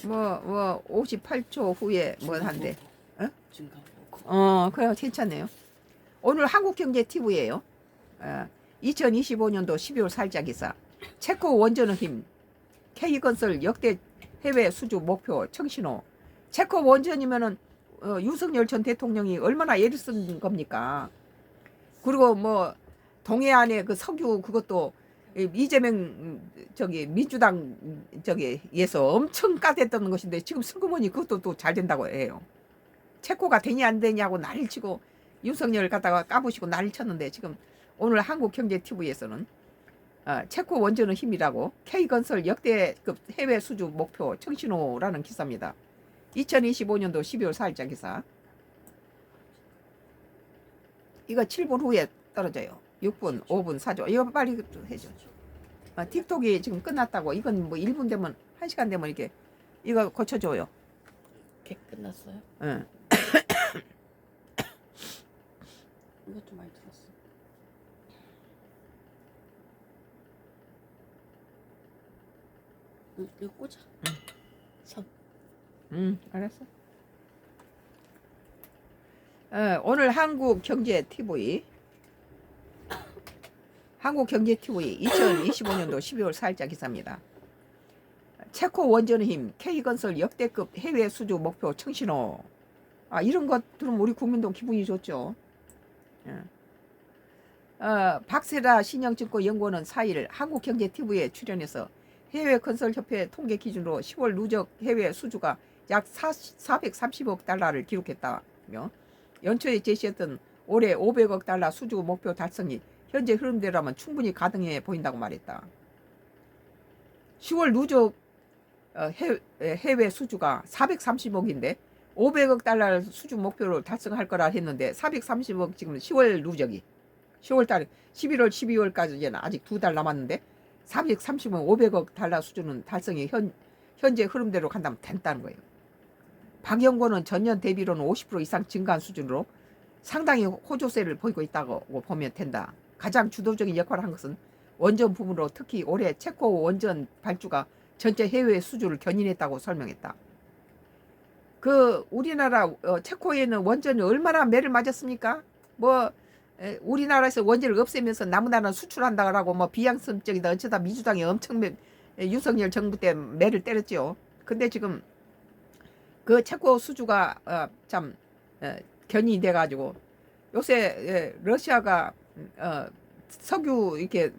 뭐 58초 후에 뭐 한대. 어? 중간 보고. 그래 괜찮네요. 오늘 한국경제TV예요. 2025년도 12월 살자 기사. 체코 원전의 힘. K건설 역대 해외 수주 목표 청신호. 체코 원전이면은 윤석열 전 대통령이 얼마나 애를 쓴 겁니까? 그리고 뭐 동해안에 그 석유 그것도 이재명 저기 민주당 저기에서 엄청 까댔던 것인데 지금 슬그머니 그것도 또 잘 된다고 해요. 체코가 되냐 안 되냐고 난리를 치고 윤석열 갖다가 까부시고 난리를 쳤는데 지금 오늘 한국경제TV에서는 체코 원전의 힘이라고 K건설 역대급 해외 수주 목표 청신호라는 기사입니다. 2025년도 12월 4일자 기사. 이거 7분 후에 떨어져요. 6분, 5분, 4조. 이거 빨리 해줘. 틱톡이 지금 끝났다고. 이건 뭐 1분 되면, 1시간 되면 이렇게, 이거 고쳐줘요. 이렇게 끝났어요? 응. 이것도 많이 들었어. 응, 이거 꽂아. 선. 알았어. 오늘 한국경제TV 2025년도 12월 4일자 기사입니다. 체코 원전의 힘 K건설 역대급 해외 수주 목표 청신호. 이런 것 들으면 우리 국민도 기분이 좋죠. 박세라 신영증권연구원은 4일 한국경제TV에 출연해서 해외 건설협회 통계 기준으로 10월 누적 해외 수주가 약 430억 달러를 기록했다며 연초에 제시했던 올해 500억 달러 수주 목표 달성이 현재 흐름대로라면 충분히 가능해 보인다고 말했다. 10월 누적 해외 수주가 430억인데 500억 달러 수주 목표를 달성할 거라 했는데 430억 지금 10월 누적이 10월 달에 11월 12월까지는 아직 2달 남았는데 430억 500억 달러 수준은 달성이 현재 흐름대로 간다면 된다는 거예요. 박연고는 전년 대비로는 50% 이상 증가한 수준으로 상당히 호조세를 보이고 있다고 보면 된다. 가장 주도적인 역할을 한 것은 원전 부문으로 특히 올해 체코 원전 발주가 전체 해외 수주를 견인했다고 설명했다. 우리나라 체코에는 원전이 얼마나 매를 맞았습니까? 우리나라에서 원전을 없애면서 남나라는 수출한다라고 비양심적이다 어쩌다 민주당이 엄청 윤석열 정부 때 매를 때렸죠. 근데 지금 그 체코 수주가 참 견인이 돼가지고 요새 러시아가 석유 이렇게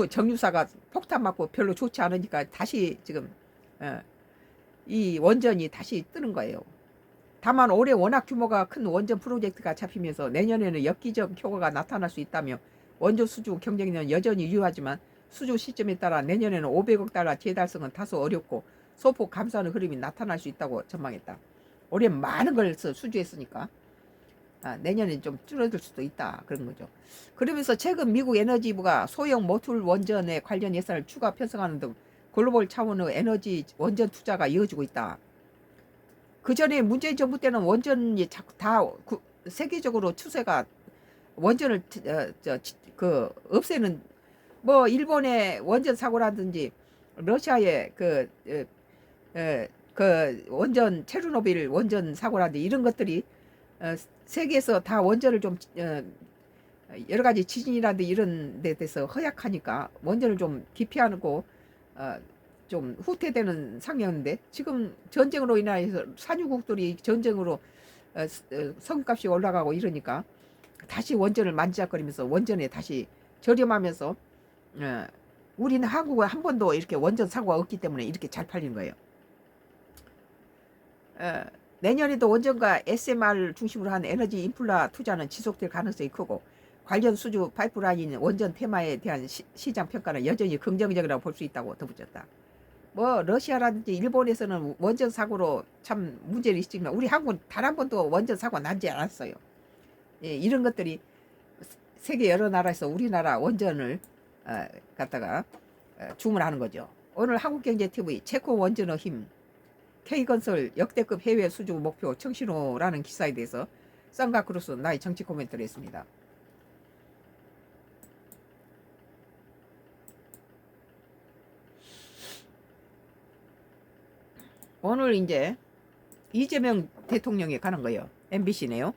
정유사가 폭탄 맞고 별로 좋지 않으니까 다시 지금 이 원전이 다시 뜨는 거예요. 다만 올해 워낙 규모가 큰 원전 프로젝트가 잡히면서 내년에는 엽기적 효과가 나타날 수 있다며 원전 수주 경쟁력은 여전히 유효하지만 수주 시점에 따라 내년에는 500억 달러 재달성은 다소 어렵고 소폭 감소하는 흐름이 나타날 수 있다고 전망했다. 올해 많은 걸 수주했으니까 내년엔 좀 줄어들 수도 있다 그런 거죠. 그러면서 최근 미국 에너지부가 소형 모듈 원전에 관련 예산을 추가 편성하는 등 글로벌 차원의 에너지 원전 투자가 이어지고 있다. 그 전에 문재인 정부 때는 원전이 다 세계적으로 추세가 원전을 없애는 일본의 원전 사고라든지 러시아의 원전 체르노빌 원전 사고라든지 이런 것들이 세계에서 다 원전을 좀 여러 가지 지진이라든지 이런 데 대해서 허약하니까 원전을 좀 기피하고 좀 후퇴되는 상황인데 지금 전쟁으로 인해서 산유국들이 전쟁으로 석유값이 올라가고 이러니까 다시 원전을 만지작거리면서 원전에 다시 저렴하면서 우리는 한국은 한 번도 이렇게 원전 사고가 없기 때문에 이렇게 잘 팔리는 거예요. 내년에도 원전과 SMR을 중심으로 한 에너지 인플라 투자는 지속될 가능성이 크고 관련 수주 파이프라인 원전 테마에 대한 시장 평가는 여전히 긍정적이라고 볼 수 있다고 덧붙였다. 러시아라든지 일본에서는 원전 사고로 참 문제를 있지만 우리 한국은 단 한 번도 원전 사고가 나지 않았어요. 이런 것들이 세계 여러 나라에서 우리나라 원전을 갖다가 주문하는 거죠. 오늘 한국경제TV 체코 원전의 힘 K건설 역대급 해외 수주 목표 청신호라는 기사에 대해서 썬가크루스 나의 정치 코멘트를 했습니다. 오늘 이제 이재명 대통령이 가는 거예요. MBC네요.